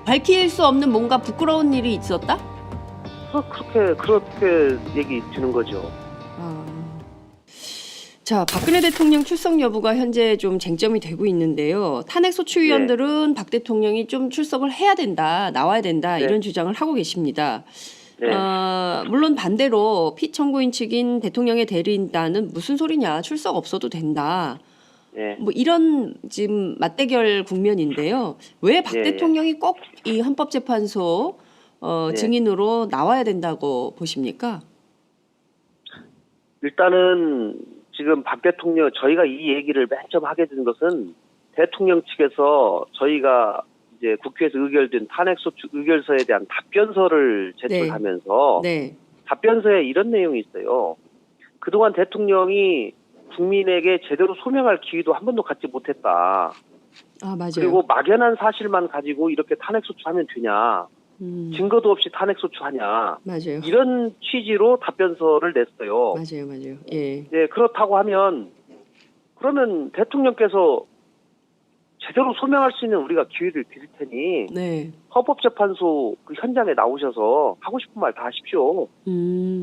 밝힐 수 없는 뭔가 부끄러운 일이 있었다? 그렇게 얘기 드는 거죠. 아. 자, 박근혜 대통령 출석 여부가 현재 좀 쟁점이 되고 있는데요. 탄핵 소추위원들은 박 대통령이 좀 출석을 해야 된다, 나와야 된다 네. 이런 주장을 하고 계십니다. 네. 물론 반대로 피청구인 측인 대통령의 대리인단은 무슨 소리냐, 출석 없어도 된다. 네. 뭐 이런 지금 맞대결 국면인데요. 왜 박 예, 예. 대통령이 꼭 이 헌법재판소 네. 증인으로 나와야 된다고 보십니까? 일단은 지금 박 대통령, 저희가 이 얘기를 맨 처음 하게 된 것은 대통령 측에서 저희가 이제 국회에서 의결된 탄핵소추 의결서에 대한 답변서를 제출하면서 네. 답변서에 이런 내용이 있어요. 그동안 대통령이 국민에게 제대로 소명할 기회도 한 번도 갖지 못했다. 아, 맞아요. 그리고 막연한 사실만 가지고 이렇게 탄핵소추하면 되냐. 증거도 없이 탄핵소추하냐. 맞아요. 이런 취지로 답변서를 냈어요. 맞아요. 예. 네, 그렇다고 하면 그러면 대통령께서 제대로 소명할 수 있는 우리가 기회를 드릴 테니 네. 헌법재판소 그 현장에 나오셔서 하고 싶은 말 다 하십시오.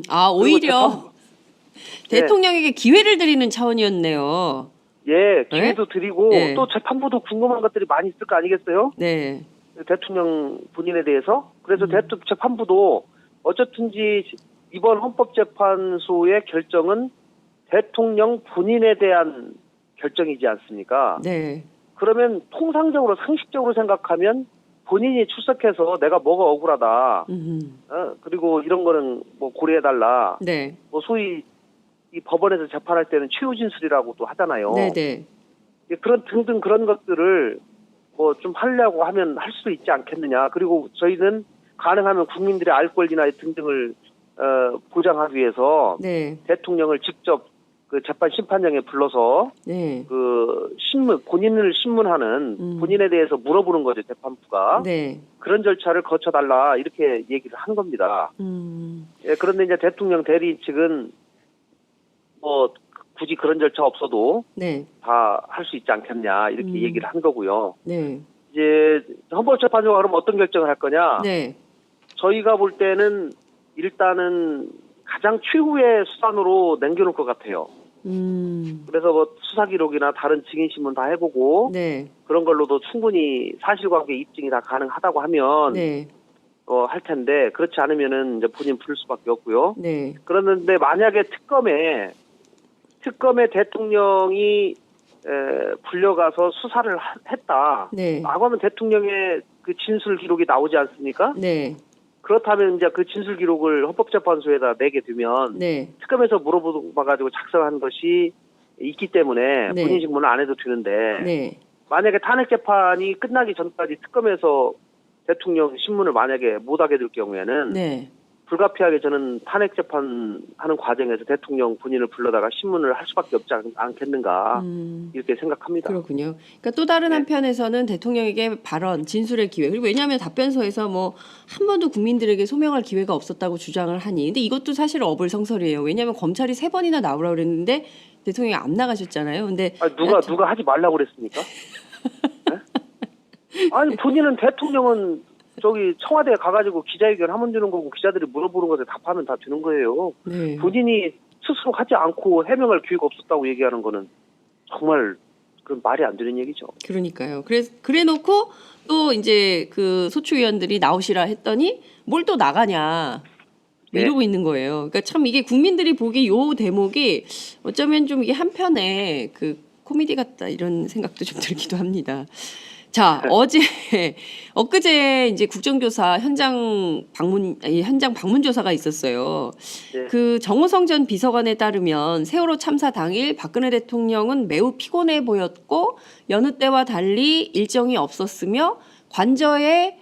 아, 오히려 네. 대통령에게 기회를 드리는 차원이었네요. 예, 기회도 드리고 네. 또 재판부도 궁금한 것들이 많이 있을 거 아니겠어요? 네. 대통령 본인에 대해서. 그래서 재판부도 어쨌든지 이번 헌법재판소의 결정은 대통령 본인에 대한 결정이지 않습니까? 네. 그러면 통상적으로 상식적으로 생각하면 본인이 출석해서 내가 뭐가 억울하다. 그리고 이런 거는 뭐 고려해달라. 네. 뭐 소위 이 법원에서 재판할 때는 최후 진술이라고도 하잖아요. 네. 그런 등등 그런 것들을 뭐 좀 하려고 하면 할 수도 있지 않겠느냐. 그리고 저희는 가능하면 국민들의 알 권리나 등등을 보장하기 위해서 네. 대통령을 직접 그 재판 심판장에 불러서 네. 그 본인을 신문하는 본인에 대해서 물어보는 거죠, 재판부가. 네. 그런 절차를 거쳐달라 이렇게 얘기를 한 겁니다. 예, 그런데 이제 대통령 대리 측은 뭐 굳이 그런 절차 없어도 네. 다 할 수 있지 않겠냐 이렇게 얘기를 한 거고요. 네. 이제 헌법재판소가 그럼 어떤 결정을 할 거냐? 네. 저희가 볼 때는 일단은 가장 최후의 수단으로 남겨놓을 것 같아요. 그래서 뭐 수사 기록이나 다른 증인 신문 다 해보고 네. 그런 걸로도 충분히 사실관계 입증이 다 가능하다고 하면 네. 할 텐데 그렇지 않으면은 이제 본인 부를 수밖에 없고요. 네. 그러는데 만약에 특검에 대통령이 불려가서 수사를 했다. 네. 라고 하면 대통령의 그 진술 기록이 나오지 않습니까? 네. 그렇다면 이제 그 진술 기록을 헌법재판소에다 내게 되면 네. 특검에서 물어봐가지고 작성한 것이 있기 때문에 네. 본인 신문은 안 해도 되는데 네. 만약에 탄핵 재판이 끝나기 전까지 특검에서 대통령 신문을 만약에 못하게 될 경우에는 네. 불가피하게 저는 탄핵 재판하는 과정에서 대통령 본인을 불러다가 신문을 할 수밖에 없지 않겠는가 이렇게 생각합니다. 그렇군요. 그러니까 또 다른 네. 한편에서는 대통령에게 발언, 진술의 기회. 그리고 왜냐하면 답변서에서 뭐 한 번도 국민들에게 소명할 기회가 없었다고 주장을 하니. 근데 이것도 사실 어불성설이에요. 왜냐하면 검찰이 3번이나 나오라고 그랬는데 대통령이 안 나가셨잖아요. 근데 누가 하지 말라고 그랬습니까? 네? 아니 본인은 대통령은 저기 청와대에 가가지고 기자회견 하면 되는 거고 기자들이 물어보는 것에 답하면 다 되는 거예요. 네. 본인이 스스로 하지 않고 해명할 기회가 없었다고 얘기하는 거는 정말 그 말이 안 되는 얘기죠. 그러니까요. 그래놓고 또 이제 그 소추위원들이 나오시라 했더니 뭘 또 나가냐 이러고 있는 거예요. 그러니까 참 이게 국민들이 보기 요 대목이 어쩌면 좀 이게 한편에 그 코미디 같다 이런 생각도 좀 들기도 합니다. 자, 엊그제 이제 국정조사 현장 방문 조사가 있었어요. 네. 그 정호성 전 비서관에 따르면 세월호 참사 당일 박근혜 대통령은 매우 피곤해 보였고 여느 때와 달리 일정이 없었으며 관저에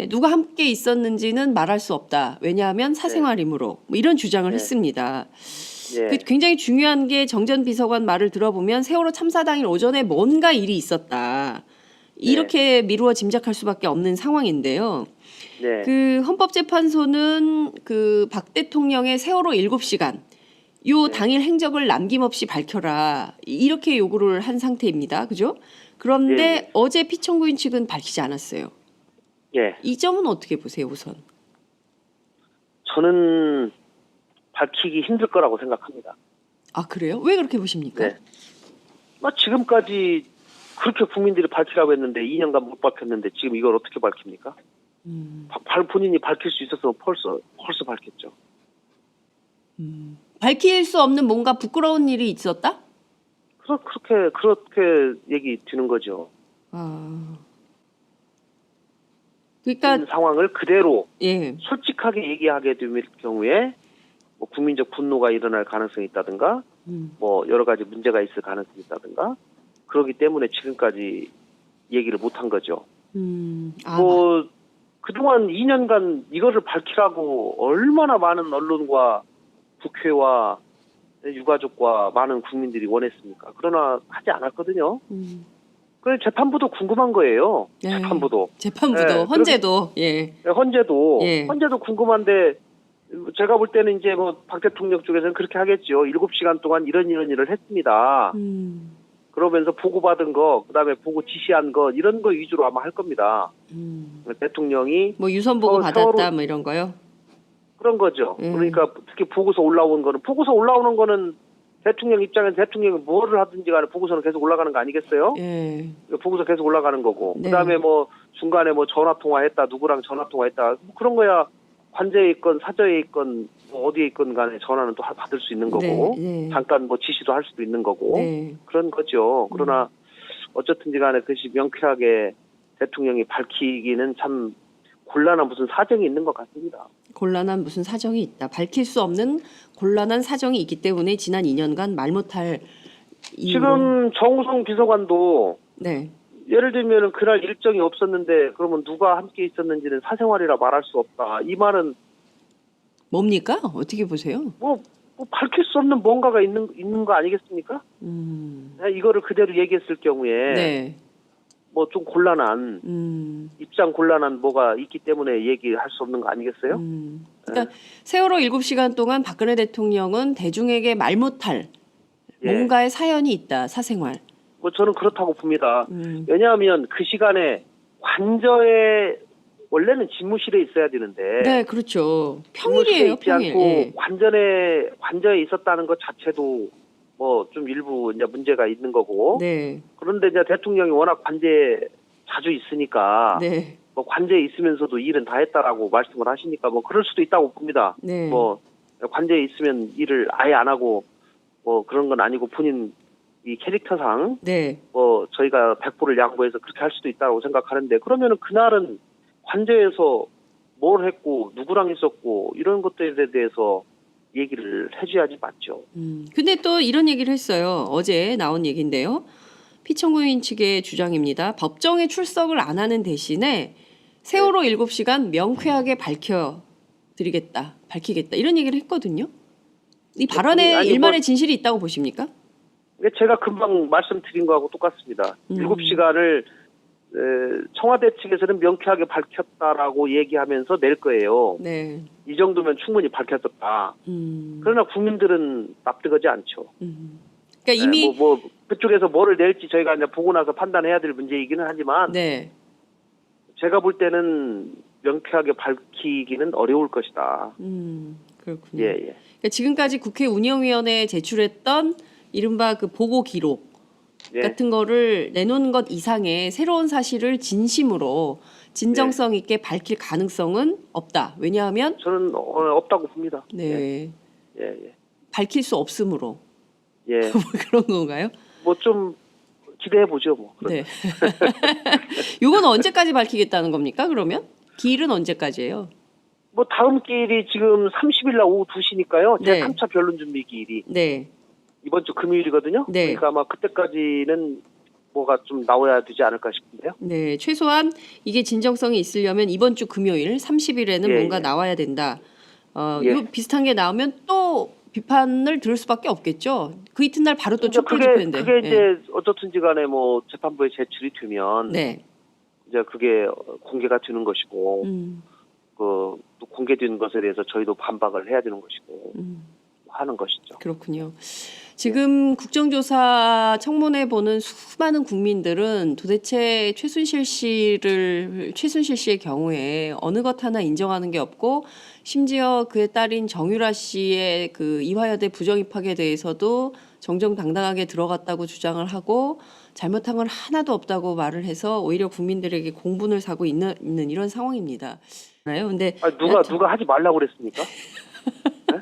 누가 함께 있었는지는 말할 수 없다. 왜냐하면 사생활이므로 뭐 이런 주장을 했습니다. 예. 굉장히 중요한 게 정 전 비서관 말을 들어보면 세월호 참사 당일 오전에 뭔가 일이 있었다. 이렇게 미루어 짐작할 수밖에 없는 상황인데요. 네. 그 헌법재판소는 그 박 대통령의 세월호 7시간 요 당일 행적을 남김없이 밝혀라 이렇게 요구를 한 상태입니다. 그죠? 그런데 예, 예. 어제 피청구인 측은 밝히지 않았어요. 예, 이 점은 어떻게 보세요, 우선? 저는 밝히기 힘들 거라고 생각합니다. 아, 그래요? 왜 그렇게 보십니까? 네. 지금까지 그렇게 국민들이 밝히라고 했는데 2년간 못 밝혔는데 지금 이걸 어떻게 밝힙니까? 본인이 밝힐 수 있어서 벌써 밝혔죠. 밝힐 수 없는 뭔가 부끄러운 일이 있었다? 그렇게 얘기 드는 거죠. 아. 그러니까 이 상황을 그대로 예. 솔직하게 얘기하게 될 경우에 뭐 국민적 분노가 일어날 가능성이 있다든가 뭐 여러 가지 문제가 있을 가능성이 있다든가 그렇기 때문에 지금까지 얘기를 못한 거죠. 뭐 그동안 2년간 이거를 밝히라고 얼마나 많은 언론과 국회와 유가족과 많은 국민들이 원했습니까? 그러나 하지 않았거든요. 그래 재판부도 궁금한 거예요. 네. 재판부도 재판부도 헌재도 예. 헌재도 궁금한데 제가 볼 때는 이제 뭐 박 대통령 쪽에서는 그렇게 하겠죠. 7시간 동안 이런 일을 했습니다. 그러면서 보고받은 거, 그다음에 보고 지시한 거 이런 거 위주로 아마 할 겁니다. 대통령이 뭐 유선 보고 받았다 뭐 이런 거요. 그런 거죠. 그러니까 특히 보고서 올라오는 거는 대통령 입장에서 대통령이 뭐를 하든지 간에 보고서는 계속 올라가는 거 아니겠어요? 예. 보고서 계속 올라가는 거고. 네. 그다음에 뭐 중간에 뭐 전화 통화했다, 누구랑 전화 통화했다. 뭐 그런 거야 관저에 있건 사저에 있건 뭐 어디에 있건 간에 전화는 또 받을 수 있는 거고. 네. 잠깐 뭐 지시도 할 수도 있는 거고. 네. 그런 거죠. 그러나 어쨌든지 간에 그것이 명쾌하게 대통령이 밝히기는 참 곤란한 무슨 사정이 있는 것 같습니다. 곤란한 무슨 사정이 있다. 밝힐 수 없는 곤란한 사정이 있기 때문에 지난 2년간 말 못할 이유로. 지금 정우성 비서관도 네. 예를 들면 그날 일정이 없었는데 그러면 누가 함께 있었는지는 사생활이라 말할 수 없다. 이 말은 뭡니까? 어떻게 보세요? 뭐 밝힐 수 없는 뭔가가 있는 거 아니겠습니까? 이거를 그대로 얘기했을 경우에 네. 뭐 좀 곤란한 입장 곤란한 뭐가 있기 때문에 얘기할 수 없는 거 아니겠어요? 그러니까 세월호 7시간 동안 박근혜 대통령은 대중에게 말 못할 뭔가의 사연이 있다. 사생활. 뭐 저는 그렇다고 봅니다. 왜냐하면 그 시간에 관저에 원래는 집무실에 있어야 되는데 네, 그렇죠. 평일이에요, 있지 평일. 않고 예. 관저에 있었다는 것 자체도 뭐 좀 일부 이제 문제가 있는 거고. 네. 그런데 이제 대통령이 워낙 관저에 자주 있으니까 네. 뭐 관저에 있으면서도 일은 다 했다라고 말씀을 하시니까 뭐 그럴 수도 있다고 봅니다. 네. 뭐 관저에 있으면 일을 아예 안 하고 뭐 그런 건 아니고 본인 이 캐릭터상 네. 뭐 저희가 100%를 양보해서 그렇게 할 수도 있다고 생각하는데 그러면은 그날은 관저에서 뭘 했고 누구랑 있었고 이런 것들에 대해서 얘기를 해줘야지 맞죠. 근데 또 이런 얘기를 했어요. 어제 나온 얘기인데요. 피청구인 측의 주장입니다. 법정에 출석을 안 하는 대신에 세월호 7시간 명쾌하게 밝히겠다. 이런 얘기를 했거든요. 이 발언에 일말의 진실이 있다고 보십니까? 제가 금방 말씀드린 거하고 똑같습니다. 7시간을 청와대 측에서는 명쾌하게 밝혔다라고 얘기하면서 낼 거예요. 네. 이 정도면 충분히 밝혔었다. 그러나 국민들은 납득하지 않죠. 그러니까 이미 뭐 그쪽에서 뭐를 낼지 저희가 이제 보고 나서 판단해야 될 문제이기는 하지만 네. 제가 볼 때는 명쾌하게 밝히기는 어려울 것이다. 그렇군요. 예. 그러니까 지금까지 국회 운영위원회에 제출했던 이른바 그 보고 기록 같은 거를 내놓은 것 이상의 새로운 사실을 진심으로 진정성 있게 밝힐 가능성은 없다. 왜냐하면 저는 없다고 봅니다. 네. 예. 밝힐 수 없으므로. 예. 뭐 그런 건가요? 뭐 좀 기대해 보죠, 뭐. 네. 요건 언제까지 밝히겠다는 겁니까? 그러면 기일은 언제까지예요? 뭐 다음 기일이 지금 30일 날 오후 2시니까요. 네. 제 3차 변론 준비 기일이 네. 이번 주 금요일이거든요. 네. 그러니까 아마 그때까지는 뭐가 좀 나와야 되지 않을까 싶은데요. 네, 최소한 이게 진정성이 있으려면 이번 주 금요일 30일에는 뭔가 나와야 된다. 요 비슷한 게 나오면 또 비판을 들을 수밖에 없겠죠. 그 이튿날 바로 또 촛불 집회인데. 그게 이제 어떻든지 간에 뭐 재판부에 제출이 되면 네. 이제 그게 공개가 되는 것이고 또 공개된 것에 대해서 저희도 반박을 해야 되는 것이고 하는 것이죠. 그렇군요. 지금 국정조사 청문회 보는 수많은 국민들은 도대체 최순실 씨의 경우에 어느 것 하나 인정하는 게 없고 심지어 그의 딸인 정유라 씨의 그 이화여대 부정 입학에 대해서도 정정당당하게 들어갔다고 주장을 하고 잘못한 건 하나도 없다고 말을 해서 오히려 국민들에게 공분을 사고 있는 이런 상황입니다. 근데 아니, 누가 하지 말라고 그랬습니까? 네?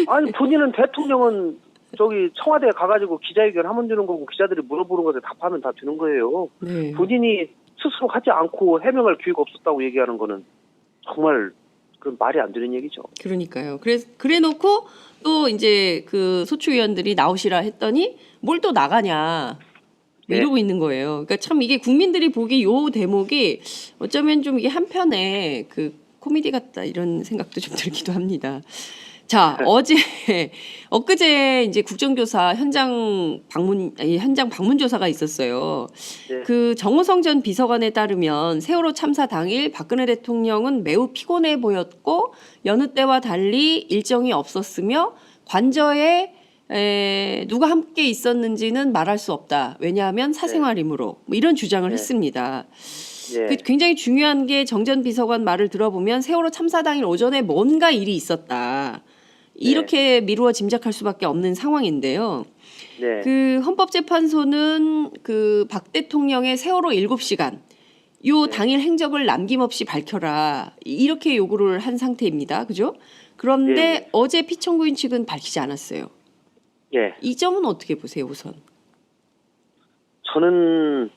아니 본인은 대통령은 저기 청와대에 가가지고 기자회견 하면 되는 거고 기자들이 물어보는 것에 답하면 다 되는 거예요. 네. 본인이 스스로 하지 않고 해명할 기회가 없었다고 얘기하는 거는 정말 그건 말이 안 되는 얘기죠. 그러니까요. 그래 놓고 또 이제 그 소추위원들이 나오시라 했더니 뭘 또 나가냐. 네. 이러고 있는 거예요. 그러니까 참 이게 국민들이 보기 요 대목이 어쩌면 좀 이게 한편에 그 코미디 같다 이런 생각도 좀 들기도 합니다. 자, 엊그제 이제 국정조사 현장 방문 조사가 있었어요. 네. 그 정호성 전 비서관에 따르면 세월호 참사 당일 박근혜 대통령은 매우 피곤해 보였고 여느 때와 달리 일정이 없었으며 관저에 누가 함께 있었는지는 말할 수 없다. 왜냐하면 사생활이므로 뭐 이런 주장을 했습니다. 네. 굉장히 중요한 게 정 전 비서관 말을 들어보면 세월호 참사 당일 오전에 뭔가 일이 있었다. 이렇게 미루어 짐작할 수밖에 없는 상황인데요. 네. 그 헌법재판소는 그 박 대통령의 세월호 7시간 요 당일 행적을 남김없이 밝혀라 이렇게 요구를 한 상태입니다. 그죠? 그런데 네. 어제 피청구인 측은 밝히지 않았어요. 예. 이 점은 어떻게 보세요, 우선? 저는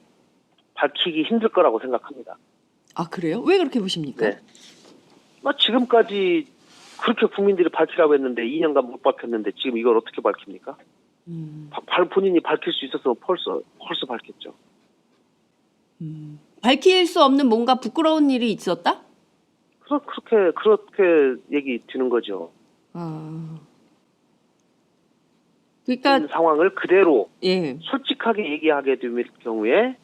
밝히기 힘들 거라고 생각합니다. 아, 그래요? 왜 그렇게 보십니까? 네. 지금까지 그렇게 국민들이 밝히라고 했는데 2년간 못 밝혔는데 지금 이걸 어떻게 밝힙니까? 본인이 밝힐 수 있었으면 벌써 밝혔죠. 밝힐 수 없는 뭔가 부끄러운 일이 있었다? 그렇게 얘기 드는 거죠. 아. 그러니까 상황을 그대로 예. 솔직하게 얘기하게 될 경우에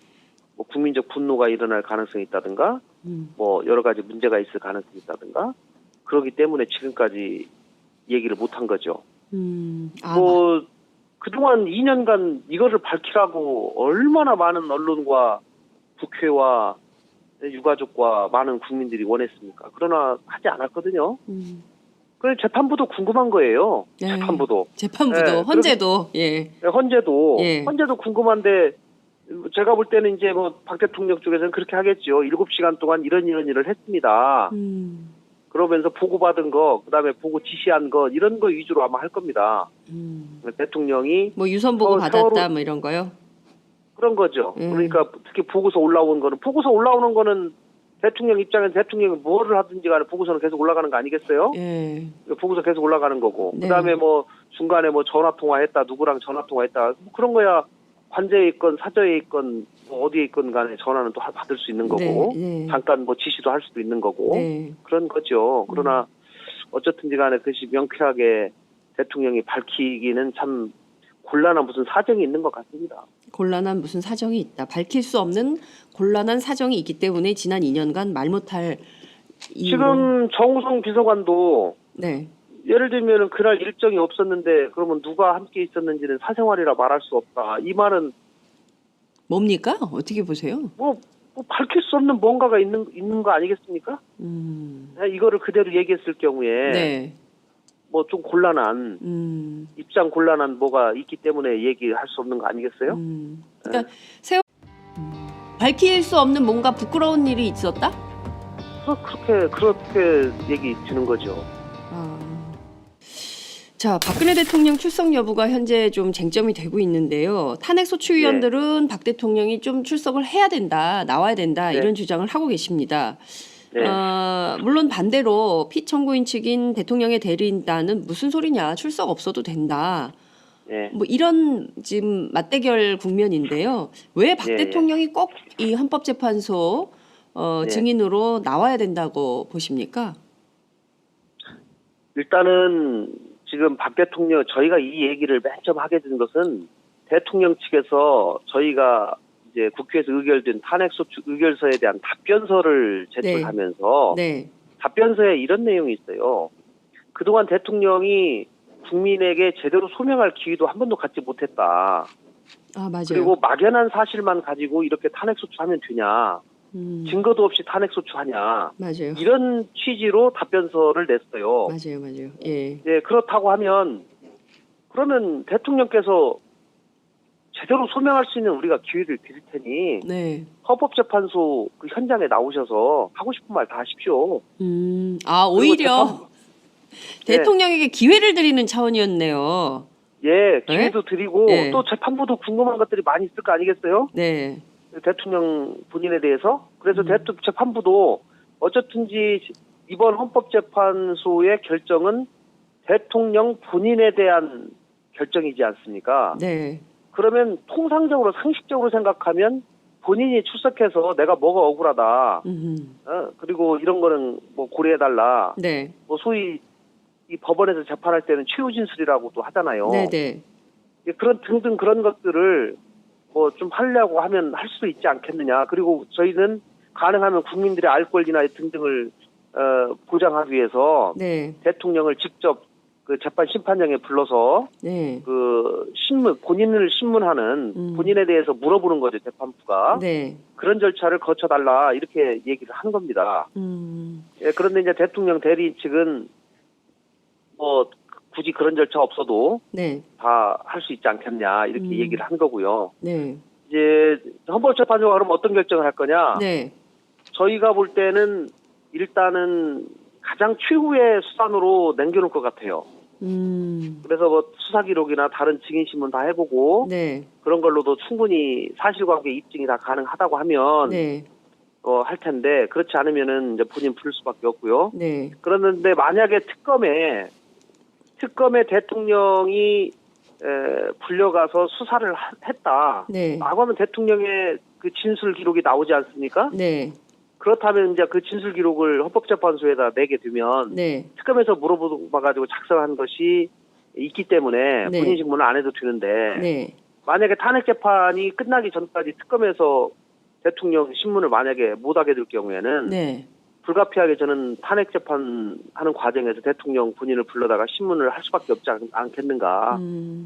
뭐 국민적 분노가 일어날 가능성이 있다든가 뭐 여러 가지 문제가 있을 가능성이 있다든가 그렇기 때문에 지금까지 얘기를 못한 거죠. 뭐 그동안 2년간 이거를 밝히라고 얼마나 많은 언론과 국회와 유가족과 많은 국민들이 원했습니까? 그러나 하지 않았거든요. 그래서 재판부도 궁금한 거예요. 네. 재판부도 네, 헌재도 예. 헌재도 궁금한데 제가 볼 때는 이제 뭐 박 대통령 쪽에서는 그렇게 하겠죠. 7시간 동안 이런 일을 했습니다. 그러면서 보고받은 거, 그다음에 보고 지시한 거 이런 거 위주로 아마 할 겁니다. 대통령이 뭐 유선 보고 받았다 뭐 이런 거요. 그런 거죠. 그러니까 특히 보고서 올라오는 거는 대통령 입장에서 대통령이 뭐를 하든지 간에 보고서는 계속 올라가는 거 아니겠어요? 예. 보고서 계속 올라가는 거고. 네. 그다음에 뭐 중간에 뭐 전화 통화했다, 누구랑 전화 통화했다. 뭐 그런 거야. 관저에 있건 사저에 있건 뭐 어디에 있건 간에 전화는 또 받을 수 있는 거고. 네. 잠깐 뭐 지시도 할 수도 있는 거고. 네. 그런 거죠. 그러나 어쨌든지 간에 그것이 명쾌하게 대통령이 밝히기는 참 곤란한 무슨 사정이 있는 것 같습니다. 곤란한 무슨 사정이 있다. 밝힐 수 없는 곤란한 사정이 있기 때문에 지난 2년간 말 못할 지금 정우성 비서관도 네. 예를 들면 그날 일정이 없었는데 그러면 누가 함께 있었는지는 사생활이라 말할 수 없다. 이 말은 뭡니까? 어떻게 보세요? 뭐 밝힐 수 없는 뭔가가 있는 거 아니겠습니까? 이거를 그대로 얘기했을 경우에 네. 뭐 좀 곤란한 입장 곤란한 뭐가 있기 때문에 얘기할 수 없는 거 아니겠어요? 그러니까 밝힐 수 없는 뭔가 부끄러운 일이 있었다? 그렇게 얘기 드는 거죠. 자, 박근혜 대통령 출석 여부가 현재 좀 쟁점이 되고 있는데요. 탄핵 소추위원들은 박 대통령이 좀 출석을 해야 된다, 나와야 된다 이런 주장을 하고 계십니다. 네. 물론 반대로 피청구인 측인 대통령의 대리인단은 무슨 소리냐, 출석 없어도 된다. 네. 뭐 이런 지금 맞대결 국면인데요. 왜 박 대통령이 꼭 이 헌법재판소 증인으로 나와야 된다고 보십니까? 일단은 지금 박 대통령 저희가 이 얘기를 맨 처음 하게 된 것은 대통령 측에서 저희가 이제 국회에서 의결된 탄핵소추 의결서에 대한 답변서를 제출하면서 네. 답변서에 이런 내용이 있어요. 그동안 대통령이 국민에게 제대로 소명할 기회도 한 번도 갖지 못했다. 아, 맞아요. 그리고 막연한 사실만 가지고 이렇게 탄핵소추하면 되냐. 증거도 없이 탄핵소추하냐. 맞아요. 이런 취지로 답변서를 냈어요. 맞아요. 예. 네, 그렇다고 하면 그러면 대통령께서 제대로 소명할 수 있는 우리가 기회를 드릴 테니 네. 헌법재판소 그 현장에 나오셔서 하고 싶은 말 다 하십시오. 아, 그리고 오히려 대통령에게 기회를 드리는 차원이었네요. 예, 기회도 드리고 네. 또 재판부도 궁금한 것들이 많이 있을 거 아니겠어요? 네. 대통령 본인에 대해서. 그래서 재판부도 어쨌든지 이번 헌법재판소의 결정은 대통령 본인에 대한 결정이지 않습니까? 네. 그러면 통상적으로 상식적으로 생각하면 본인이 출석해서 내가 뭐가 억울하다. 그리고 이런 거는 뭐 고려해달라. 네. 뭐 소위 이 법원에서 재판할 때는 최후 진술이라고도 하잖아요. 네네. 그런 등등 그런 것들을 뭐 좀 하려고 하면 할 수도 있지 않겠느냐. 그리고 저희는 가능하면 국민들의 알 권리나 등등을 보장하기 위해서 네. 대통령을 직접 그 재판 심판장에 불러서 네. 그 본인을 신문하는 본인에 대해서 물어보는 거죠, 재판부가. 네. 그런 절차를 거쳐달라 이렇게 얘기를 한 겁니다. 예, 그런데 이제 대통령 대리 측은 뭐 굳이 그런 절차 없어도 네. 다 할 수 있지 않겠냐 이렇게 얘기를 한 거고요. 네. 이제 헌법재판소가 그럼 어떤 결정을 할 거냐? 네. 저희가 볼 때는 일단은 가장 최후의 수단으로 남겨놓을 것 같아요. 그래서 뭐 수사 기록이나 다른 증인 신문 다 해보고 네. 그런 걸로도 충분히 사실관계 입증이 다 가능하다고 하면 네. 할 텐데 그렇지 않으면은 이제 본인 부를 수밖에 없고요. 네. 그런데 만약에 특검에 대통령이 불려가서 수사를 했다. 네. 라고 하면 대통령의 그 진술 기록이 나오지 않습니까? 네. 그렇다면 이제 그 진술 기록을 헌법재판소에다 내게 되면 네. 특검에서 물어봐가지고 작성한 것이 있기 때문에 네. 본인 신문을 안 해도 되는데 네. 만약에 만약에 탄핵 재판이 끝나기 전까지 특검에서 대통령 신문을 만약에 못하게 될 경우에는 네. 불가피하게 저는 탄핵 재판하는 과정에서 대통령 본인을 불러다가 신문을 할 수밖에 없지 않겠는가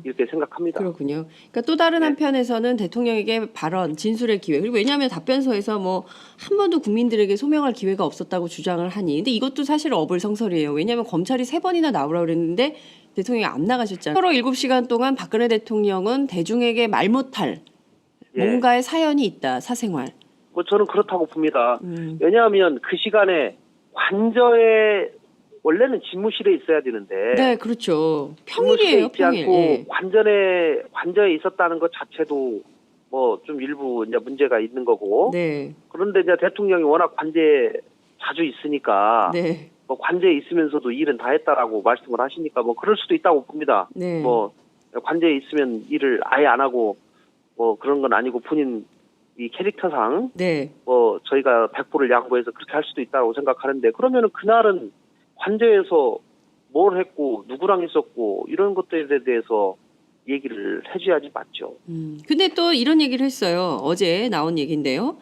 이렇게 생각합니다. 그렇군요. 그러니까 또 다른 네. 한편에서는 대통령에게 발언, 진술의 기회. 그리고 왜냐하면 답변서에서 뭐 한 번도 국민들에게 소명할 기회가 없었다고 주장을 하니. 근데 이것도 사실 어불성설이에요. 왜냐하면 검찰이 3번이나 나오라고 그랬는데 대통령이 안 나가셨잖아요. 서로 7시간 동안 박근혜 대통령은 대중에게 말 못할 예. 뭔가의 사연이 있다. 사생활. 뭐 저는 그렇다고 봅니다. 왜냐하면 그 시간에 관저에 원래는 집무실에 있어야 되는데 네, 그렇죠. 집무실에 평일이에요, 있지 평일. 않고 예. 관저에 있었다는 것 자체도 뭐 좀 일부 이제 문제가 있는 거고. 네. 그런데 이제 대통령이 워낙 관저에 자주 있으니까 네. 뭐 관저에 있으면서도 일은 다 했다라고 말씀을 하시니까 뭐 그럴 수도 있다고 봅니다. 네. 뭐 관저에 있으면 일을 아예 안 하고 뭐 그런 건 아니고 본인 이 캐릭터상 네. 뭐 저희가 백보를 양보해서 그렇게 할 수도 있다고 생각하는데 그러면은 그날은 관저에서 뭘 했고 누구랑 있었고 이런 것들에 대해서 얘기를 해줘야지 맞죠. 근데 또 이런 얘기를 했어요. 어제 나온 얘기인데요.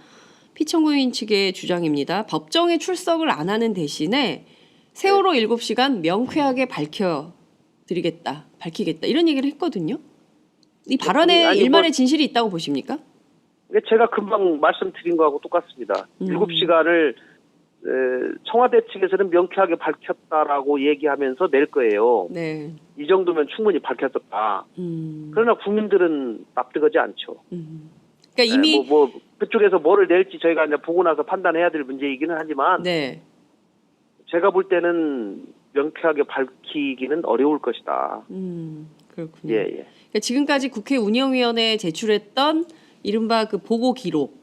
피청구인 측의 주장입니다. 법정에 출석을 안 하는 대신에 세월호 7시간 명쾌하게 밝히겠다. 이런 얘기를 했거든요. 이 발언에 아니, 일말의 진실이 있다고 보십니까? 제가 금방 말씀드린 거하고 똑같습니다. 7시간을 청와대 측에서는 명쾌하게 밝혔다라고 얘기하면서 낼 거예요. 네. 이 정도면 충분히 밝혔었다. 그러나 국민들은 납득하지 않죠. 그러니까 이미 뭐 그쪽에서 뭐를 낼지 저희가 이제 보고 나서 판단해야 될 문제이기는 하지만 네. 제가 볼 때는 명쾌하게 밝히기는 어려울 것이다. 그렇군요. 예. 그러니까 지금까지 국회 운영위원회에 제출했던 이른바 그 보고 기록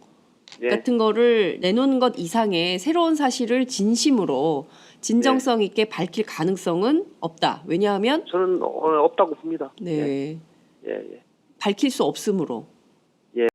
예. 같은 거를 내놓은 것 이상의 새로운 사실을 진심으로 진정성 있게 밝힐 가능성은 없다. 왜냐하면 저는 없다고 봅니다. 네. 예. 밝힐 수 없으므로.